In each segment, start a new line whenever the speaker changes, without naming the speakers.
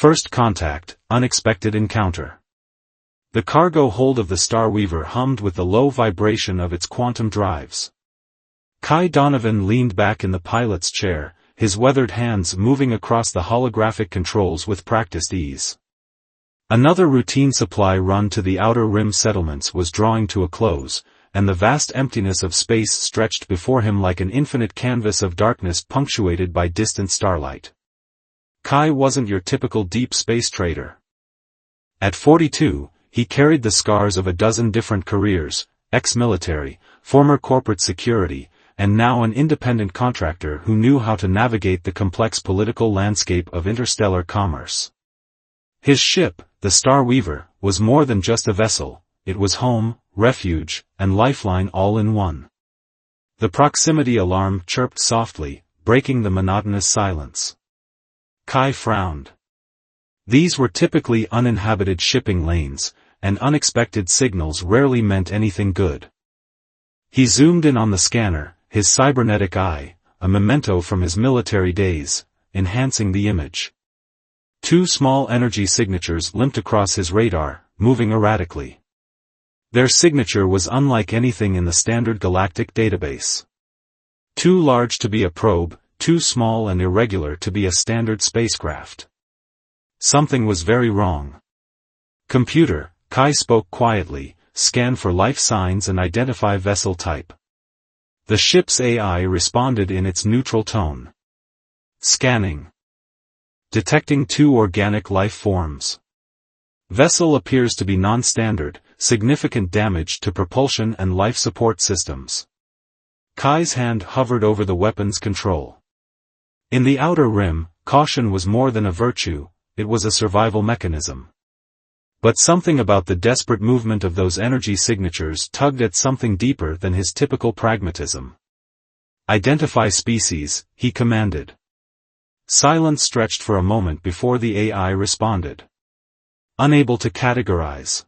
First contact, unexpected encounter. The cargo hold of the Starweaver hummed with the low vibration of its quantum drives. Kai Donovan leaned back in the pilot's chair, his weathered hands moving across the holographic controls with practiced ease. Another routine supply run to the outer rim settlements was drawing to a close, and the vast emptiness of space stretched before him like an infinite canvas of darkness punctuated by distant starlight. Kai wasn't your typical deep space trader. At 42, he carried the scars of a dozen different careers, ex-military, former corporate security, and now an independent contractor who knew how to navigate the complex political landscape of interstellar commerce. His ship, the Starweaver, was more than just a vessel, it was home, refuge, and lifeline all in one. The proximity alarm chirped softly, breaking the monotonous silence. Kai frowned. These were typically uninhabited shipping lanes, and unexpected signals rarely meant anything good. He zoomed in on the scanner, his cybernetic eye, a memento from his military days, enhancing the image. Two small energy signatures limped across his radar, moving erratically. Their signature was unlike anything in the standard galactic database. Too large to be a probe, too small and irregular to be a standard spacecraft. Something was very wrong. Computer, Kai spoke quietly, scan for life signs and identify vessel type. The ship's AI responded in its neutral tone. Scanning. Detecting two organic life forms. Vessel appears to be non-standard, significant damage to propulsion and life support systems. Kai's hand hovered over the weapon's control. In the outer rim, caution was more than a virtue, it was a survival mechanism. But something about the desperate movement of those energy signatures tugged at something deeper than his typical pragmatism. Identify species, he commanded. Silence stretched for a moment before the AI responded. Unable to categorize.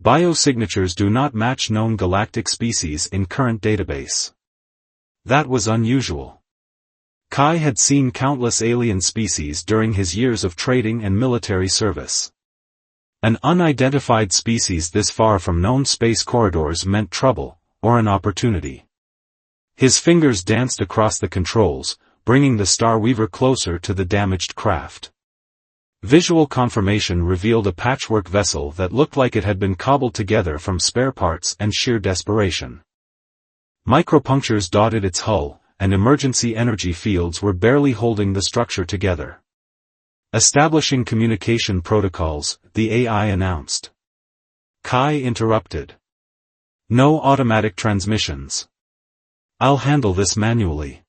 Biosignatures do not match known galactic species in current database. That was unusual. Kai had seen countless alien species during his years of trading and military service. An unidentified species this far from known space corridors meant trouble, or an opportunity. His fingers danced across the controls, bringing the Starweaver closer to the damaged craft. Visual confirmation revealed a patchwork vessel that looked like it had been cobbled together from spare parts and sheer desperation. Micropunctures dotted its hull, and emergency energy fields were barely holding the structure together. Establishing communication protocols, the AI announced. Kai interrupted. No automatic transmissions. I'll handle this manually.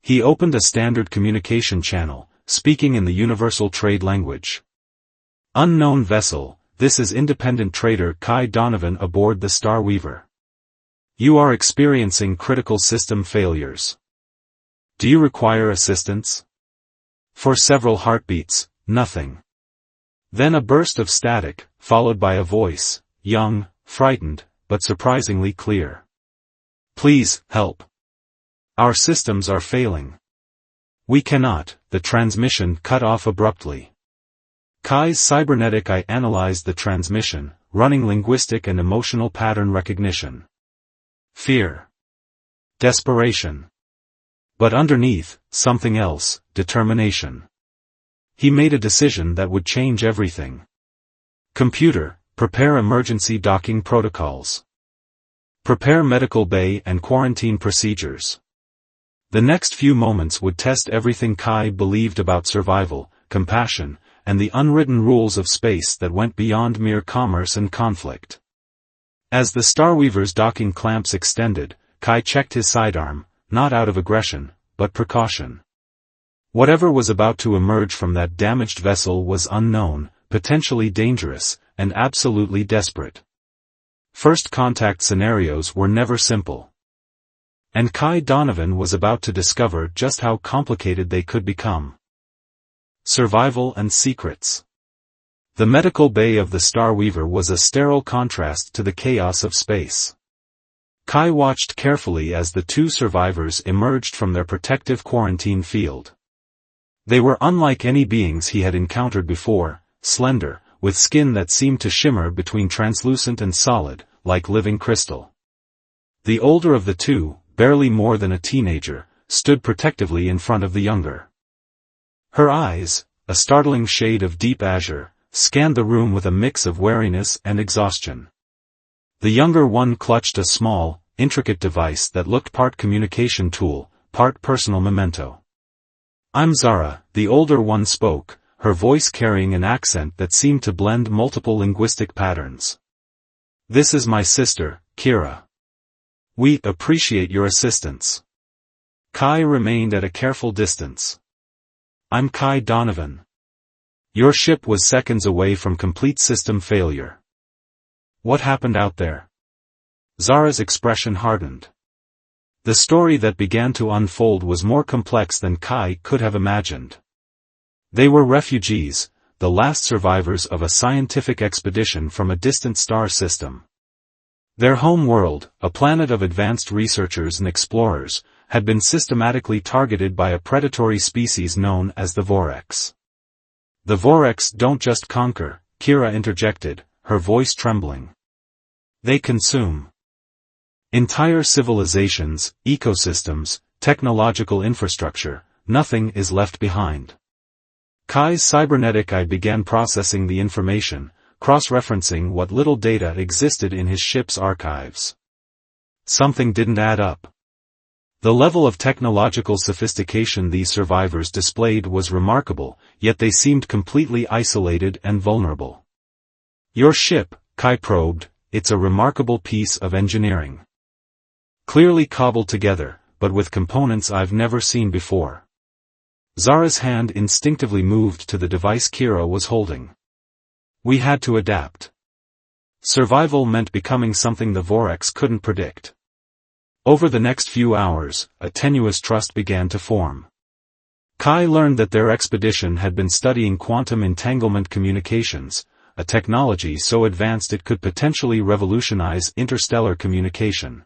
He opened a standard communication channel, speaking in the universal trade language. Unknown vessel, this is independent trader Kai Donovan aboard the Starweaver. You are experiencing critical system failures. Do you require assistance? For several heartbeats, nothing. Then a burst of static, followed by a voice, young, frightened, but surprisingly clear. Please, help. Our systems are failing. We cannot, the transmission cut off abruptly. Kai's cybernetic eye analyzed the transmission, running linguistic and emotional pattern recognition. Fear. Desperation. But underneath, something else, determination. He made a decision that would change everything. Computer, prepare emergency docking protocols. Prepare medical bay and quarantine procedures. The next few moments would test everything Kai believed about survival, compassion, and the unwritten rules of space that went beyond mere commerce and conflict. As the Starweaver's docking clamps extended, Kai checked his sidearm, not out of aggression, but precaution. Whatever was about to emerge from that damaged vessel was unknown, potentially dangerous, and absolutely desperate. First contact scenarios were never simple. And Kai Donovan was about to discover just how complicated they could become. Survival and secrets. The medical bay of the Starweaver was a sterile contrast to the chaos of space. Kai watched carefully as the two survivors emerged from their protective quarantine field. They were unlike any beings he had encountered before, slender, with skin that seemed to shimmer between translucent and solid, like living crystal. The older of the two, barely more than a teenager, stood protectively in front of the younger. Her eyes, a startling shade of deep azure, scanned the room with a mix of wariness and exhaustion. The younger one clutched a small, intricate device that looked part communication tool, part personal memento. "I'm Zara," the older one spoke, her voice carrying an accent that seemed to blend multiple linguistic patterns. "This is my sister, Kira. We appreciate your assistance." Kai remained at a careful distance. "I'm Kai Donovan. Your ship was seconds away from complete system failure." "What happened out there?" Zara's expression hardened. The story that began to unfold was more complex than Kai could have imagined. They were refugees, the last survivors of a scientific expedition from a distant star system. Their home world, a planet of advanced researchers and explorers, had been systematically targeted by a predatory species known as the Vorex. "The Vorex don't just conquer," Kira interjected, her voice trembling. "They consume entire civilizations, ecosystems, technological infrastructure. Nothing is left behind." Kai's cybernetic eye began processing the information, cross-referencing what little data existed in his ship's archives. Something didn't add up. The level of technological sophistication these survivors displayed was remarkable, yet they seemed completely isolated and vulnerable. "Your ship," Kai probed, "it's a remarkable piece of engineering. Clearly cobbled together, but with components I've never seen before." Zara's hand instinctively moved to the device Kira was holding. "We had to adapt. Survival meant becoming something the Vorex couldn't predict." Over the next few hours, a tenuous trust began to form. Kai learned that their expedition had been studying quantum entanglement communications, a technology so advanced it could potentially revolutionize interstellar communication.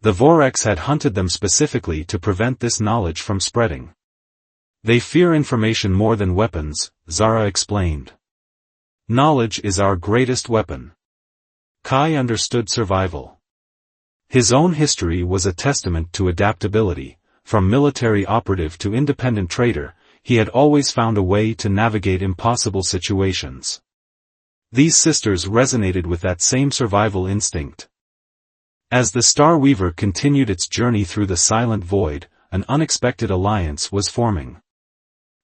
The Vorex had hunted them specifically to prevent this knowledge from spreading. "They fear information more than weapons," Zara explained. "Knowledge is our greatest weapon." Kai understood survival. His own history was a testament to adaptability. From military operative to independent trader, he had always found a way to navigate impossible situations. These sisters resonated with that same survival instinct. As the Star Weaver continued its journey through the silent void, an unexpected alliance was forming.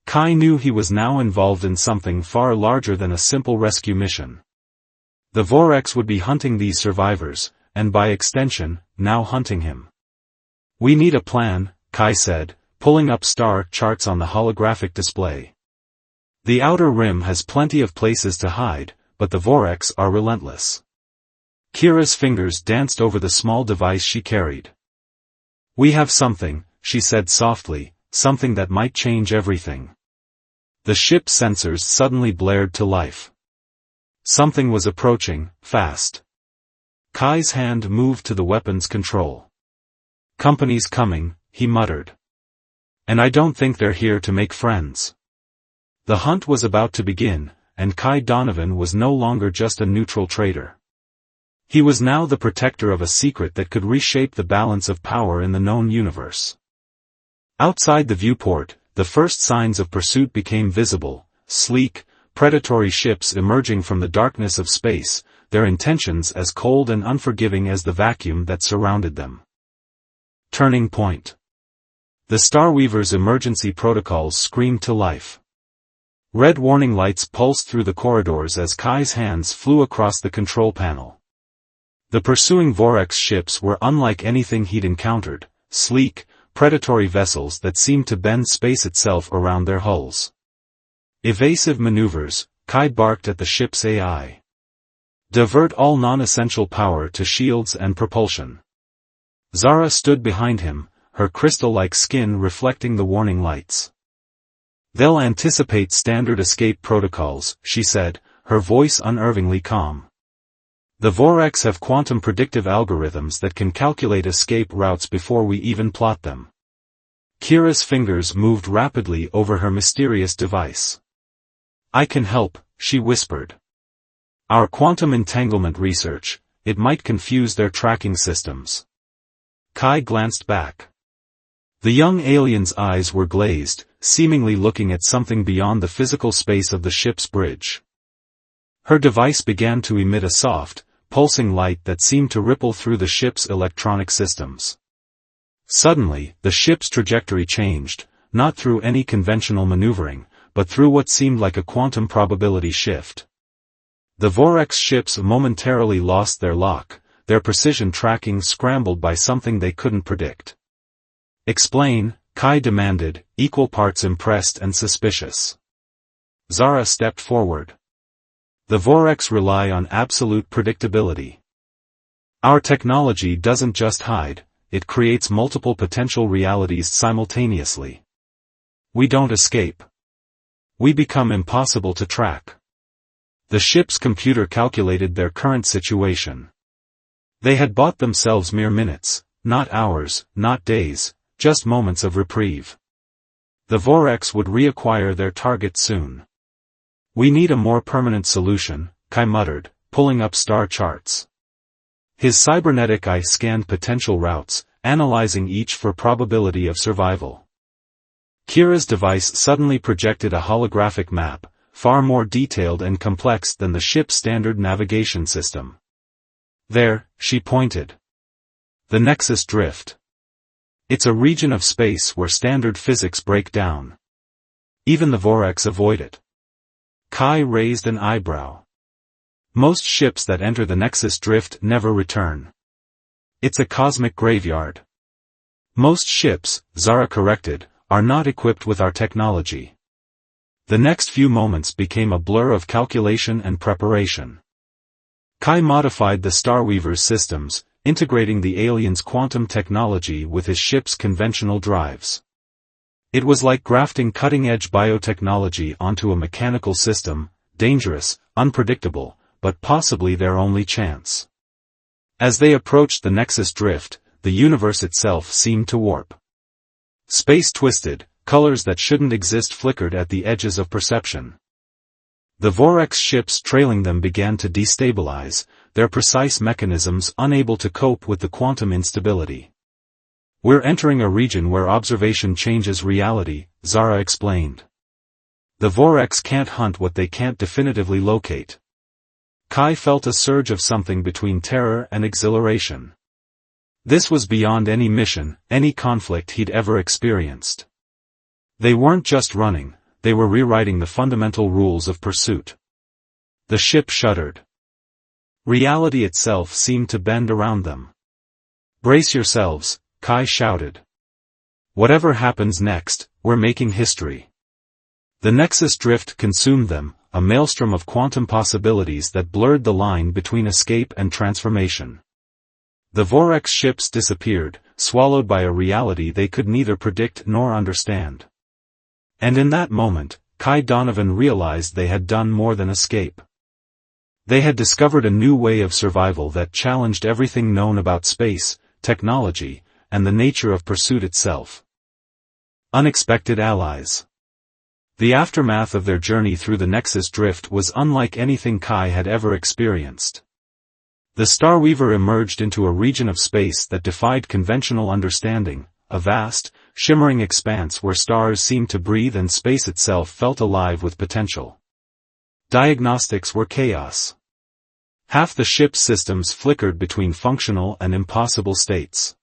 Kai knew he was now involved in something far larger than a simple rescue mission. The Vorex would be hunting these survivors, and by extension, now hunting him. "We need a plan," Kai said, pulling up star charts on the holographic display. "The outer rim has plenty of places to hide, but the Vorex are relentless." Kira's fingers danced over the small device she carried. "We have something," she said softly, "something that might change everything." The ship's sensors suddenly blared to life. Something was approaching, fast. Kai's hand moved to the weapons control. "Company's coming," he muttered. "And I don't think they're here to make friends." The hunt was about to begin, and Kai Donovan was no longer just a neutral trader. He was now the protector of a secret that could reshape the balance of power in the known universe. Outside the viewport, the first signs of pursuit became visible, sleek, predatory ships emerging from the darkness of space, their intentions as cold and unforgiving as the vacuum that surrounded them. Turning point. The Star Weaver's emergency protocols screamed to life. Red warning lights pulsed through the corridors as Kai's hands flew across the control panel. The pursuing Vorex ships were unlike anything he'd encountered, sleek, predatory vessels that seemed to bend space itself around their hulls. Evasive maneuvers, Kai barked at the ship's AI. Divert all non-essential power to shields and propulsion. Zara stood behind him, her crystal-like skin reflecting the warning lights. "They'll anticipate standard escape protocols," she said, her voice unnervingly calm. "The Vorex have quantum predictive algorithms that can calculate escape routes before we even plot them." Kira's fingers moved rapidly over her mysterious device. "I can help," she whispered. "Our quantum entanglement research, it might confuse their tracking systems." Kai glanced back. The young alien's eyes were glazed, seemingly looking at something beyond the physical space of the ship's bridge. Her device began to emit a soft, pulsing light that seemed to ripple through the ship's electronic systems. Suddenly, the ship's trajectory changed, not through any conventional maneuvering, but through what seemed like a quantum probability shift. The Vorex ships momentarily lost their lock, their precision tracking scrambled by something they couldn't predict. "Explain," Kai demanded, equal parts impressed and suspicious. Zara stepped forward. "The Vorex rely on absolute predictability. Our technology doesn't just hide, it creates multiple potential realities simultaneously. We don't escape. We become impossible to track." The ship's computer calculated their current situation. They had bought themselves mere minutes, not hours, not days, just moments of reprieve. The Vorex would reacquire their target soon. "We need a more permanent solution," Kai muttered, pulling up star charts. His cybernetic eye scanned potential routes, analyzing each for probability of survival. Kira's device suddenly projected a holographic map, far more detailed and complex than the ship's standard navigation system. "There," she pointed. "The Nexus Drift. It's a region of space where standard physics break down. Even the Vorex avoid it." Kai raised an eyebrow. "Most ships that enter the Nexus Drift never return. It's a cosmic graveyard." "Most ships," Zara corrected, "are not equipped with our technology." The next few moments became a blur of calculation and preparation. Kai modified the Starweaver's systems, integrating the alien's quantum technology with his ship's conventional drives. It was like grafting cutting-edge biotechnology onto a mechanical system, dangerous, unpredictable, but possibly their only chance. As they approached the Nexus Drift, the universe itself seemed to warp. Space twisted, colors that shouldn't exist flickered at the edges of perception. The Vorex ships trailing them began to destabilize, their precise mechanisms unable to cope with the quantum instability. "We're entering a region where observation changes reality," Zara explained. "The Vorex can't hunt what they can't definitively locate." Kai felt a surge of something between terror and exhilaration. This was beyond any mission, any conflict he'd ever experienced. They weren't just running, they were rewriting the fundamental rules of pursuit. The ship shuddered. Reality itself seemed to bend around them. "Brace yourselves," Kai shouted. "Whatever happens next, we're making history." The Nexus Drift consumed them, a maelstrom of quantum possibilities that blurred the line between escape and transformation. The Vorex ships disappeared, swallowed by a reality they could neither predict nor understand. And in that moment, Kai Donovan realized they had done more than escape. They had discovered a new way of survival that challenged everything known about space, technology, and the nature of pursuit itself. Unexpected allies. The aftermath of their journey through the Nexus Drift was unlike anything Kai had ever experienced. The Starweaver emerged into a region of space that defied conventional understanding, a vast, shimmering expanse where stars seemed to breathe and space itself felt alive with potential. Diagnostics were chaos. Half the ship's systems flickered between functional and impossible states.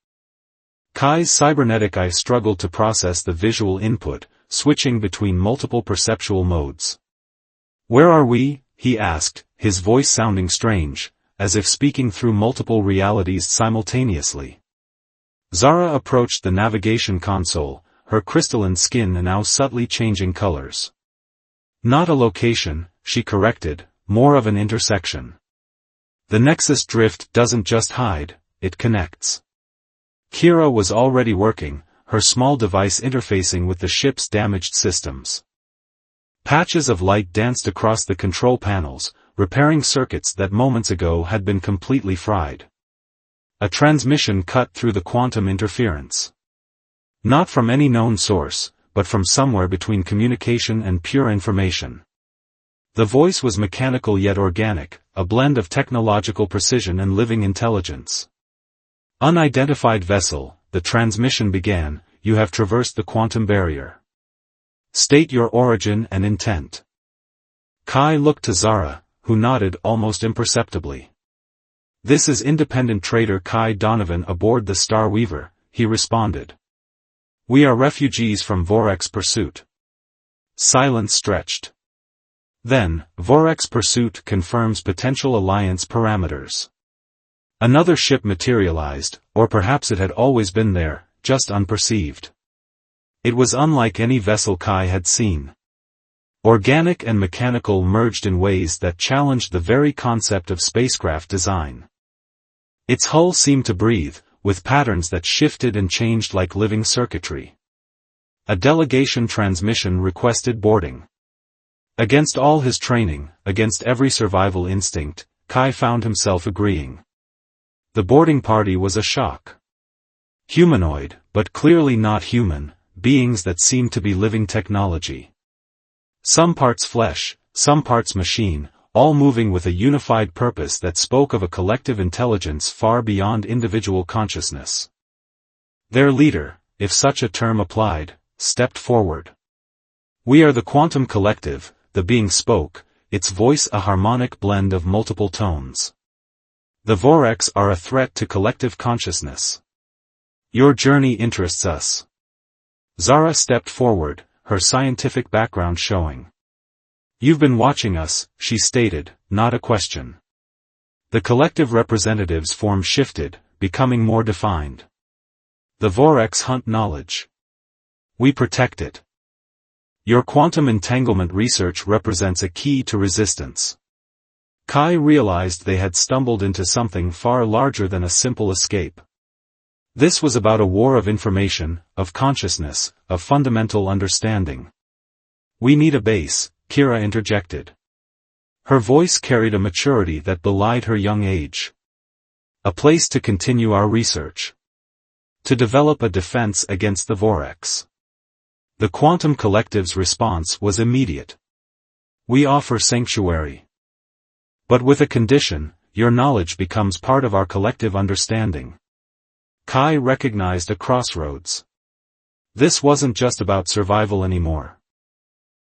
Kai's cybernetic eye struggled to process the visual input, switching between multiple perceptual modes. "Where are we?" he asked, his voice sounding strange, as if speaking through multiple realities simultaneously. Zara approached the navigation console, her crystalline skin now subtly changing colors. "Not a location," she corrected, "more of an intersection. The Nexus Drift doesn't just hide, it connects." Kira was already working, her small device interfacing with the ship's damaged systems. Patches of light danced across the control panels, repairing circuits that moments ago had been completely fried. A transmission cut through the quantum interference. Not from any known source, but from somewhere between communication and pure information. The voice was mechanical yet organic, a blend of technological precision and living intelligence. Unidentified vessel, the transmission began, you have traversed the quantum barrier. State your origin and intent. Kai looked to Zara, who nodded almost imperceptibly. This is independent trader Kai Donovan aboard the Star Weaver, he responded. We are refugees from Vorex Pursuit. Silence stretched. Then, Vorex Pursuit confirms potential alliance parameters. Another ship materialized, or perhaps it had always been there, just unperceived. It was unlike any vessel Kai had seen. Organic and mechanical merged in ways that challenged the very concept of spacecraft design. Its hull seemed to breathe, with patterns that shifted and changed like living circuitry. A delegation transmission requested boarding. Against all his training, against every survival instinct, Kai found himself agreeing. The boarding party was a shock. Humanoid, but clearly not human, beings that seemed to be living technology. Some parts flesh, some parts machine, all moving with a unified purpose that spoke of a collective intelligence far beyond individual consciousness. Their leader, if such a term applied, stepped forward. We are the Quantum Collective, the being spoke, its voice a harmonic blend of multiple tones. The Vorex are a threat to collective consciousness. Your journey interests us. Zara stepped forward, her scientific background showing. You've been watching us, she stated, not a question. The collective representative's form shifted, becoming more defined. The Vorex hunt knowledge. We protect it. Your quantum entanglement research represents a key to resistance. Kai realized they had stumbled into something far larger than a simple escape. This was about a war of information, of consciousness, of fundamental understanding. We need a base, Kira interjected. Her voice carried a maturity that belied her young age. A place to continue our research. To develop a defense against the Vorex. The Quantum Collective's response was immediate. We offer sanctuary. But with a condition, your knowledge becomes part of our collective understanding. Kai recognized a crossroads. This wasn't just about survival anymore.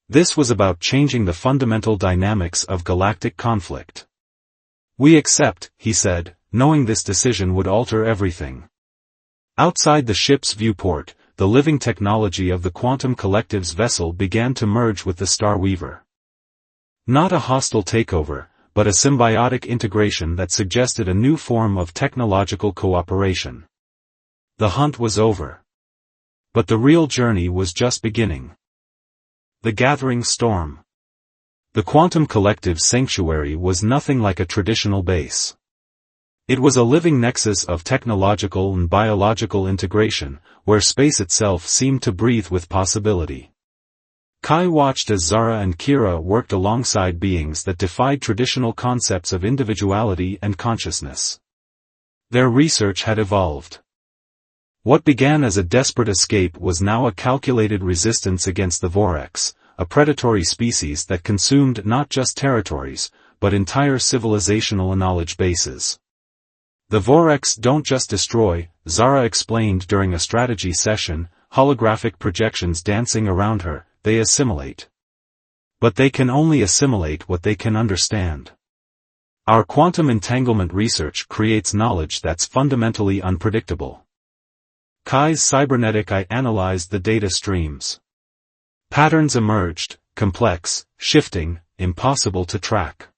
This was about changing the fundamental dynamics of galactic conflict. We accept, he said, knowing this decision would alter everything. Outside the ship's viewport, the living technology of the Quantum Collective's vessel began to merge with the Star Weaver. Not a hostile takeover, but a symbiotic integration that suggested a new form of technological cooperation. The hunt was over. But the real journey was just beginning. The gathering storm. The Quantum Collective's sanctuary was nothing like a traditional base. It was a living nexus of technological and biological integration, where space itself seemed to breathe with possibility. Kai watched as Zara and Kira worked alongside beings that defied traditional concepts of individuality and consciousness. Their research had evolved. What began as a desperate escape was now a calculated resistance against the Vorex, a predatory species that consumed not just territories, but entire civilizational and knowledge bases. The Vorex don't just destroy, Zara explained during a strategy session, holographic projections dancing around her, they assimilate. But they can only assimilate what they can understand. Our quantum entanglement research creates knowledge that's fundamentally unpredictable. Kai's cybernetic eye analyzed the data streams. Patterns emerged, complex, shifting, impossible to track.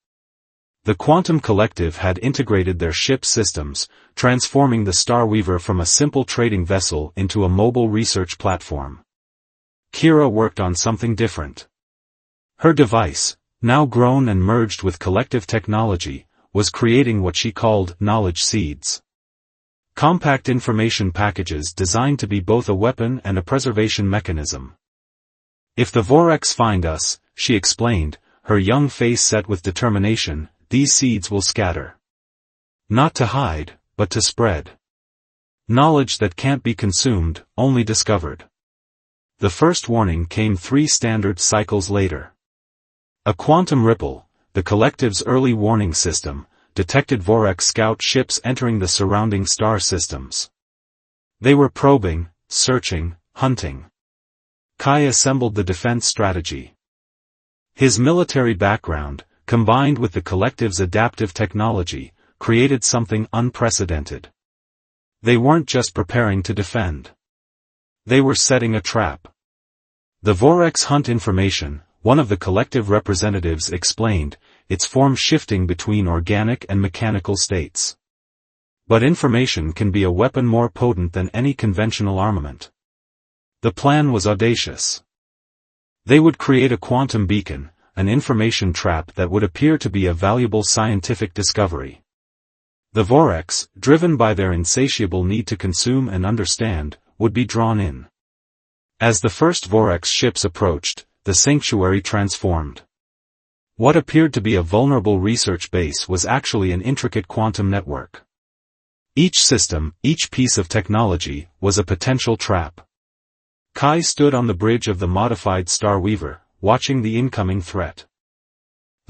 The Quantum Collective had integrated their ship systems, transforming the Star Weaver from a simple trading vessel into a mobile research platform. Kira worked on something different. Her device, now grown and merged with collective technology, was creating what she called knowledge seeds. Compact information packages designed to be both a weapon and a preservation mechanism. If the Vorex find us, she explained, her young face set with determination, these seeds will scatter. Not to hide, but to spread. Knowledge that can't be consumed, only discovered. The first warning came 3 standard cycles later. A quantum ripple, the collective's early warning system, detected Vorex scout ships entering the surrounding star systems. They were probing, searching, hunting. Kai assembled the defense strategy. His military background, combined with the collective's adaptive technology, created something unprecedented. They weren't just preparing to defend. They were setting a trap. The Vorex hunt information, one of the collective representatives explained, its form shifting between organic and mechanical states. But information can be a weapon more potent than any conventional armament. The plan was audacious. They would create a quantum beacon, an information trap that would appear to be a valuable scientific discovery. The Vorex, driven by their insatiable need to consume and understand, would be drawn in. As the first Vorex ships approached, the sanctuary transformed. What appeared to be a vulnerable research base was actually an intricate quantum network. Each system, each piece of technology, was a potential trap. Kai stood on the bridge of the modified Star Weaver, watching the incoming threat.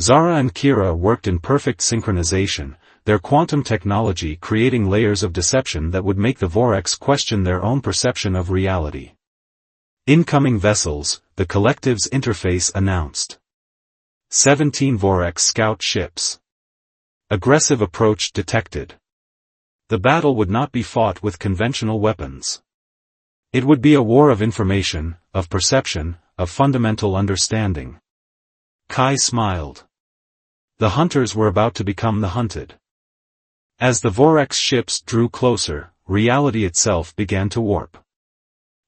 Zara and Kira worked in perfect synchronization, their quantum technology creating layers of deception that would make the Vorex question their own perception of reality. Incoming vessels, the collective's interface announced. 17 Vorex scout ships. Aggressive approach detected. The battle would not be fought with conventional weapons. It would be a war of information, of perception, of fundamental understanding. Kai smiled. The hunters were about to become the hunted. As the Vorex ships drew closer, reality itself began to warp.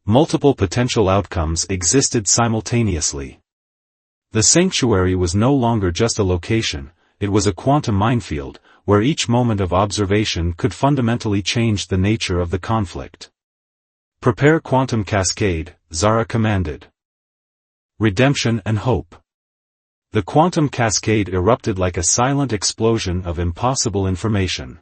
Multiple potential outcomes existed simultaneously. The sanctuary was no longer just a location, it was a quantum minefield, where each moment of observation could fundamentally change the nature of the conflict. Prepare quantum cascade, Zara commanded. Redemption and hope. The quantum cascade erupted like a silent explosion of impossible information.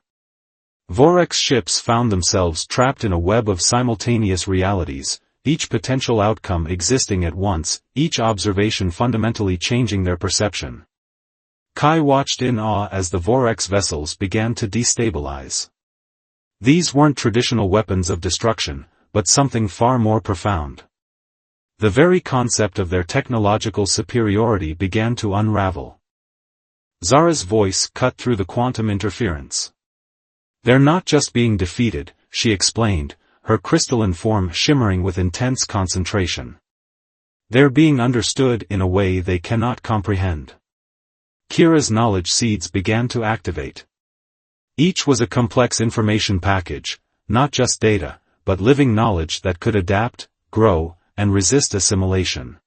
Vorex ships found themselves trapped in a web of simultaneous realities, each potential outcome existing at once, each observation fundamentally changing their perception. Kai watched in awe as the Vorex vessels began to destabilize. These weren't traditional weapons of destruction, but something far more profound. The very concept of their technological superiority began to unravel. Zara's voice cut through the quantum interference. They're not just being defeated, she explained, her crystalline form shimmering with intense concentration. They're being understood in a way they cannot comprehend. Kira's knowledge seeds began to activate. Each was a complex information package, not just data, but living knowledge that could adapt, grow, and resist assimilation.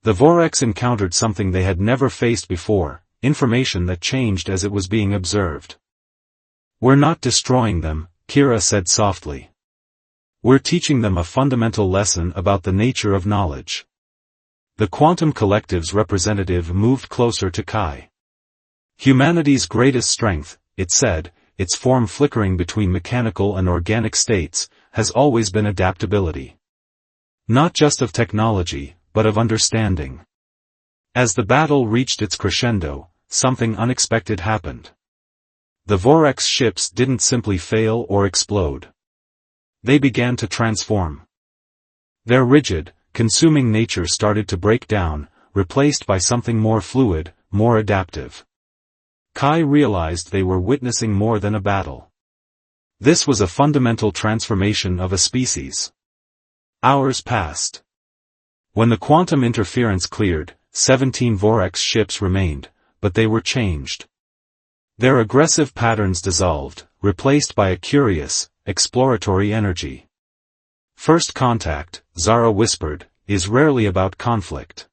The Vorex encountered something they had never faced before, information that changed as it was being observed. We're not destroying them, Kira said softly. We're teaching them a fundamental lesson about the nature of knowledge. The quantum collective's representative moved closer to Kai. Humanity's greatest strength, it said, its form flickering between mechanical and organic states, has always been adaptability. Not just of technology, but of understanding. As the battle reached its crescendo, something unexpected happened. The Vorex ships didn't simply fail or explode. They began to transform. Their rigid, consuming nature started to break down, replaced by something more fluid, more adaptive. Kai realized they were witnessing more than a battle. This was a fundamental transformation of a species. Hours passed. When the quantum interference cleared, 17 Vorex ships remained, but they were changed. Their aggressive patterns dissolved, replaced by a curious, exploratory energy. First contact, Zara whispered, is rarely about conflict.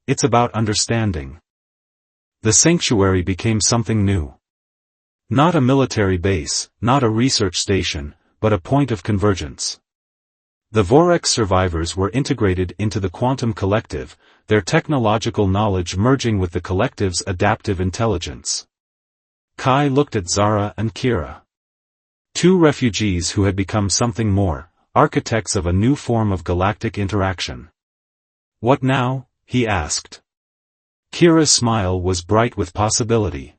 It's about understanding. The sanctuary became something new. Not a military base, not a research station, but a point of convergence. The Vorex survivors were integrated into the quantum collective, their technological knowledge merging with the collective's adaptive intelligence. Kai looked at Zara and Kira. Two refugees who had become something more, architects of a new form of galactic interaction. "What now?" he asked. Kira's smile was bright with possibility.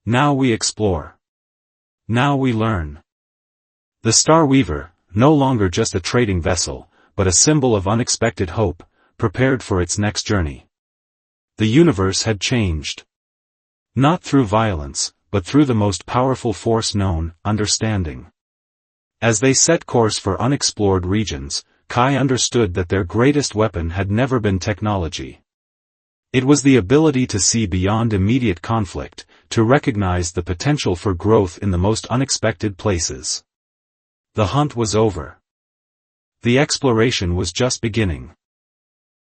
"Now we explore. Now we learn." The Star Weaver, no longer just a trading vessel, but a symbol of unexpected hope, prepared for its next journey. The universe had changed. Not through violence, but through the most powerful force known, understanding. As they set course for unexplored regions, Kai understood that their greatest weapon had never been technology. It was the ability to see beyond immediate conflict, to recognize the potential for growth in the most unexpected places. The hunt was over. The exploration was just beginning.